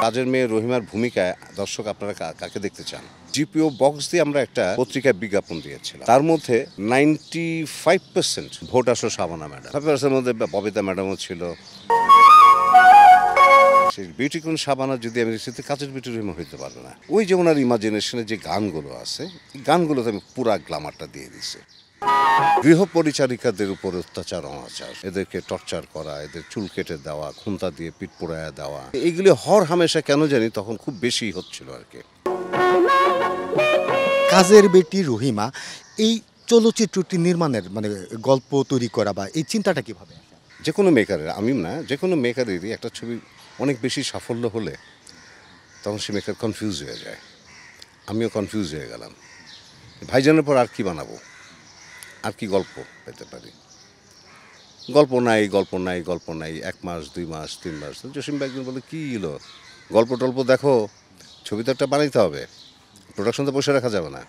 কাজের মেয়ে রহিমার ভূমিকায় দর্শক আপনারা কাকে দেখতে চান? জিপিও বক্স দিয়ে আমরা একটা পত্রিকায় বিজ্ঞাপন দিয়েছিলাম। তার মধ্যে 95% ভোট আসলো শাবানা ম্যাডাম। 5% মধ্যে ববিতা ম্যাডামও ছিল। সেই বিউটি কুইন শাবানা যদি আমি সেটা কাজের বিউটি রহিমা হইতে পারবে না। ওই যে ওনার ইমাজিনেশনে যে গানগুলো আছে, এই গানগুলোতে আমি পুরা গ্ল্যামারটা দিয়ে দিছি। গৃহ পরিচারিকাদের উপর অত্যাচার অনাচার, এদেরকে টর্চার করা, এদের চুল কেটে দেওয়া, খুন্তা দিয়ে পিঠ পোড়ায়া দেওয়া, এইগুলি হর হামেশা কেন জানি তখন খুব বেশি হচ্ছিল আর কি। কাজের বেটি রহিমা এই চলচ্চিত্রটি নির্মাণের গল্প তৈরি করা বা এই চিন্তাটা কিভাবে? যে কোনো মেকারের, আমি না, যে কোনো মেকারেরই একটা ছবি অনেক বেশি সাফল্য হলে তখন সে মেকার কনফিউজ হয়ে যায়। আমিও কনফিউজ হয়ে গেলাম, ভাইজানের পর আর কি বানাবো, আর কি গল্প পেতে পারি। গল্প নাই, গল্প নাই, গল্প নাই। 1 মাস 2 মাস 3 মাস জসিম ভাই একদিন বলে, কী হলো, গল্প টল্প দেখো, ছবি তো একটা বানাইতে হবে, প্রোডাকশন তো বসে রাখা যাবে না।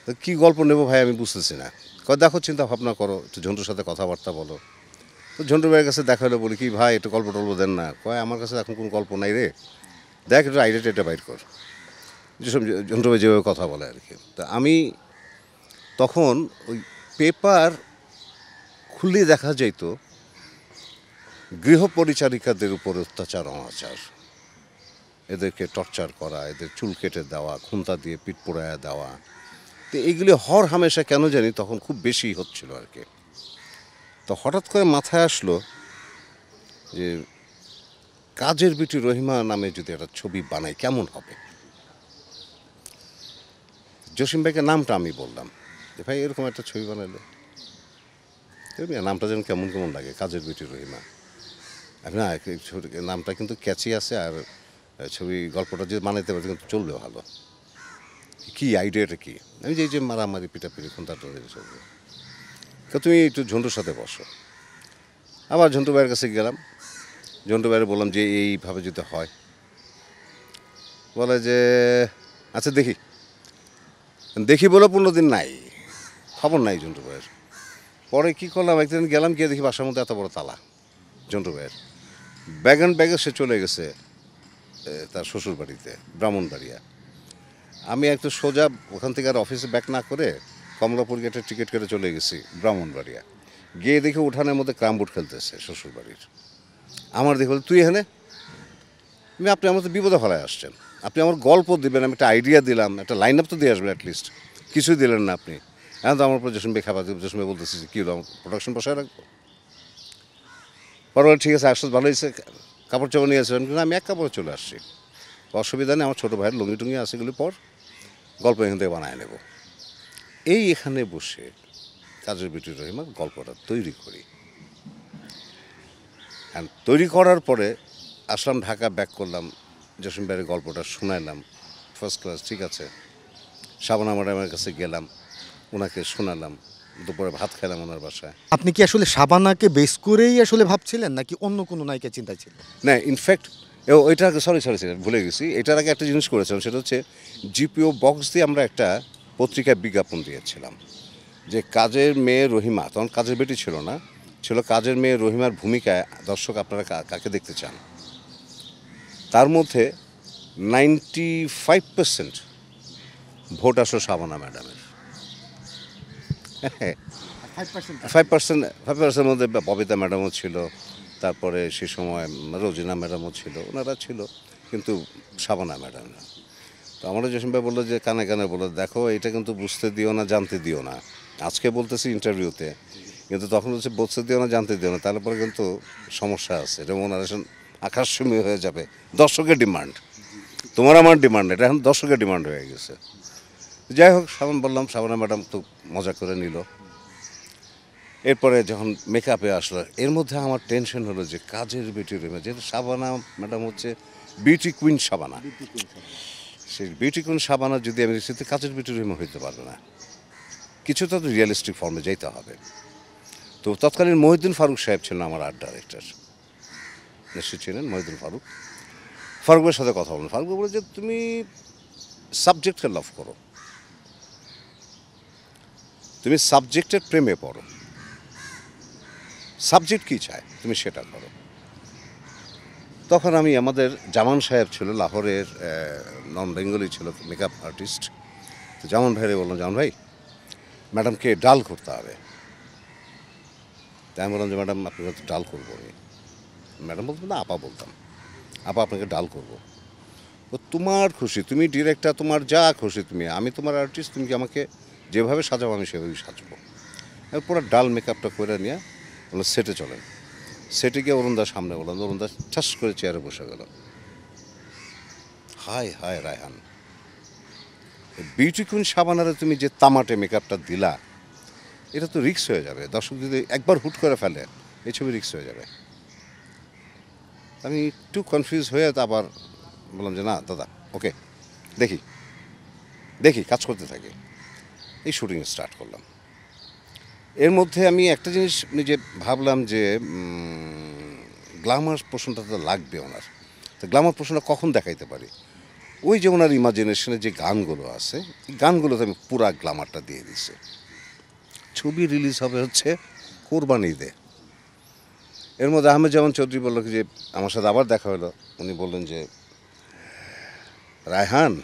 তো কী গল্প নেবো ভাই আমি বুঝতেছি না। দেখো চিন্তা ভাবনা করো, একটু ঝন্টুর সাথে কথাবার্তা বলো। তো ঝন্টু ভাইয়ের কাছে দেখা হলে বলি, কি ভাই একটু গল্প টল্প দেন না। আমার কাছে এখন কোনো গল্প নাই রে, দেখ একটু আইডিয়াটা এটা বাইর কর। যেসব ঝন্টু ভাই যেভাবে কথা বলে আর কি। তা আমি তখন ওই পেপার খুলে দেখা যেত গৃহ পরিচারিকাদের উপর অত্যাচার অনাচার, এদেরকে টর্চার করা, এদের চুল কেটে দেওয়া, খুন্তা দিয়ে পিঠ পোড়ায়া দেওয়া। তো এইগুলি হর হামেশা কেন জানি তখন খুব বেশি হচ্ছিল আর কি। তো হঠাৎ করে মাথায় আসলো যে কাজের বিটি রহিমা নামে যদি একটা ছবি বানাই কেমন হবে। জসিম ভাইকে নামটা আমি বললাম যে ভাই এরকম একটা ছবি বানালে নামটা যেন কেমন কেমন লাগে, কাজের বিটি রহিমা। না, নামটা কিন্তু ক্যাচি আছে, আর ছবি গল্পটা যদি বানাইতে পারে কিন্তু চলবে ভালো। কি আইডিয়াটা কি? আমি যে মারামারি পিটাপিটি খুন্তাটা চলবে, তুমি একটু ঝন্টুর সাথে বসো। আবার ঝন্টু ভাইয়ের কাছে গেলাম, ঝন্টু ভাইয়ের বললাম যে এইভাবে যদি হয়, বলে যে আচ্ছা দেখি দেখি বলে 15 দিন নাই, খবর নাই ঝন্টু ভাইয়ের। পরে কী করলাম, একদিন গেলাম, গিয়ে দেখি বাসার মধ্যে এত বড় তালা ঝন্টু ভাইয়ের। ব্যাগ অ্যান্ড ব্যাগে সে চলে গেছে তার শ্বশুর বাড়িতে, ব্রাহ্মণবাড়িয়া। আমি একটু সোজা ওখান থেকে আর অফিসে ব্যাক না করে কমলাপুর গেটের টিকিট কেটে চলে গেছি ব্রাহ্মণবাড়িয়া। গিয়ে দেখি উঠানের মধ্যে ক্রামবোর্ড খেলতেছে শ্বশুর বাড়ির। আমার দেখে বলে, তুই এখানে? আপনি আমার তো বিপদে ফেলায় আসছেন, আপনি আমার গল্প দিবেন, আমি একটা আইডিয়া দিলাম, একটা লাইন আপ তো দিয়ে আসবেন অ্যাটলিস্ট, কিছুই দিলেন না আপনি। এখন তো আমার উপর জসিম ভাই খাবার, জসিম ভাই বলতেছি কী হলো, প্রোডাকশন বসায় রাখবো। পরে ঠিক আছে, আসলে ভালো হয়েছে, কাপড় চাপড় নিয়ে আসবেন, কিন্তু আমি এক কাপড়ে চলে আসছি, অসুবিধা নেই, আমার ছোটো ভাইয়ের লুঙ্গি টুঙ্গি আছে, এগুলি পর গল্প এখান থেকে বানায় নেব। এখানে বসে কাজের বিটি রহিমা গল্পটা তৈরি করি। অ্যান্ড তৈরি করার পরে আসলাম ঢাকা, ব্যাক করলাম, জসিম ভাইয়ের গল্পটা শোনাইলাম, ফার্স্ট ক্লাস, ঠিক আছে। শাবানা ম্যাডামের কাছে গেলাম, ওনাকে শোনালাম, দুপুরে ভাত খেলাম ওনার বাসায়। আপনি কি আসলে শাবানাকে বেস করেই আসলে ভাবছিলেন নাকি অন্য কোনো নায়িকা চিন্তায় ছিল? না, ইনফ্যাক্ট ওইটার আগে সরি ভুলে গেছি, এটার আগে একটা জিনিস করেছিলাম, সেটা হচ্ছে জিপিও বক্স দিয়ে আমরা একটা পত্রিকায় বিজ্ঞাপন দিয়েছিলাম যে কাজের মেয়ে রহিমা, তখন কাজের বেটি ছিল না, ছিল কাজের মেয়ে রহিমার ভূমিকায় দর্শক আপনারা কাকে দেখতে চান। তার মধ্যে 95% ভোট আসলো শাবানা ম্যাডামের। 5% মধ্যে ববিতা ম্যাডামও ছিল, তারপরে সে সময় রোজিনা ম্যাডামও ছিল, ওনারা ছিল, কিন্তু শাবানা ম্যাডাম না। তো আমাদের জসিম ভাই বললো যে কানে কানে বললো, দেখো এটা কিন্তু বুঝতে দিও না, জানতে দিও না। আজকে বলতেছি ইন্টারভিউতে, কিন্তু তখন হচ্ছে বুঝতে দিও না, জানতে দিও না, তাহলে পরে কিন্তু সমস্যা আছে, এটা মনারেশন আকাশচুম্বী হয়ে যাবে। দর্শকের ডিমান্ড, তোমার আমার ডিমান্ড, এটা এখন দর্শকের ডিমান্ড হয়ে গেছে। যাই হোক, বললাম, শাবানা ম্যাডাম তো মজা করে নিল। এরপরে যখন মেকআপে আসলো, এর মধ্যে আমার টেনশন হলো যে কাজের বিউটি রহিমা, যেহেতু শাবানা ম্যাডাম হচ্ছে বিউটি কুইন শাবানা, সেই বিউটি কুইন শাবানা যদি আমি সেটা কাজের বিউটি রহিমা হইতে পারবে না, কিছুটা তো রিয়েলিস্টিক ফর্মে যেতে হবে। তো তৎকালীন মহিউদ্দিন ফারুক সাহেব ছিলেন আমার আর্ট ডাইরেক্টর, নিশ্চয় ছিলেন মহিউদ্দিন ফারুক। ফারুকের সাথে কথা বলেন, ফারুক বলে যে তুমি সাবজেক্টকে লাভ করো, তুমি সাবজেক্টের প্রেমে পড়ো, সাবজেক্ট কী চায় তুমি সেটা করো। তখন আমি আমাদের জামান সাহেব ছিল লাহোরের নন বেঙ্গলি ছিল মেকআপ আর্টিস্ট। তো জামান ভাইরে বললাম, জামান ভাই ম্যাডামকে ডাল করতে হবে। তাই আমি বললাম যে ম্যাডাম আপনাকে তো ডাল করবো আমি। ম্যাডাম বলতাম না, আপা বলতাম, আপা আপনাকে ডাল করবো। তো তোমার খুশি, তুমি ডিরেক্টর, তোমার যা খুশি তুমি, আমি তোমার আর্টিস্ট, তুমি কি আমাকে যেভাবে সাজাবো আমি সেভাবেই সাজবো। পুরো ডাল মেকআপটা করে নিয়ে বললো সেটে চলেন। সেটে গিয়ে অরুণদার সামনে বললাম, অরুণদা ঠাস করে চেয়ারে বসে গেল। হায় হায় রায়হান, বিউটি কুইন শাবানারে তুমি যে তামাটে মেকআপটা দিলা, এটা তো রিস্ক হয়ে যাবে। দর্শক যদি একবার হুট করে ফেলে এই ছবি রিস্ক হয়ে যাবে। আমি একটু কনফিউজ হয়ে তো আবার বললাম যে না দাদা, ওকে দেখি দেখি কাজ করতে থাকি। এই শুটিং স্টার্ট করলাম। এর মধ্যে আমি একটা জিনিস নিজে ভাবলাম যে গ্ল্যামার পোর্শনটা তো লাগবে ওনার। তো গ্ল্যামার পোর্শনটা কখন দেখাইতে পারি? ওই যে ওনার ইমাজিনেশনে যে গানগুলো আছে, এই গানগুলোতে আমি পুরা গ্ল্যামারটা দিয়ে দিছি। ছবি রিলিজ হবে হচ্ছে কোরবানি ঈদে। এর মধ্যে আহমেদ জামান চৌধুরী বলল যে আমার সাথে আবার দেখা হলো। উনি বললেন যে রায়হান,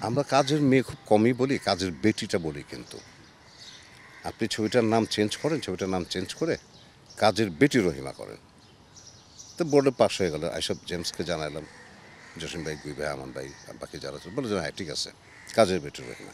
আমরা কাজের মেয়ে খুব কমই বলি, কাজের বেটিটা বলি, কিন্তু আপনি ছবিটার নাম চেঞ্জ করেন, ছবিটার নাম চেঞ্জ করে কাজের বেটি রহিমা করেন। তো বোর্ডে পাশ হয়ে গেল। এসব জেমসকে জানালাম, জসিম ভাই, গুই ভাই, আমান ভাই, আর বাকি যারা ছিল বলে যে হ্যাঁ ঠিক আছে, কাজের বেটি রহিমা।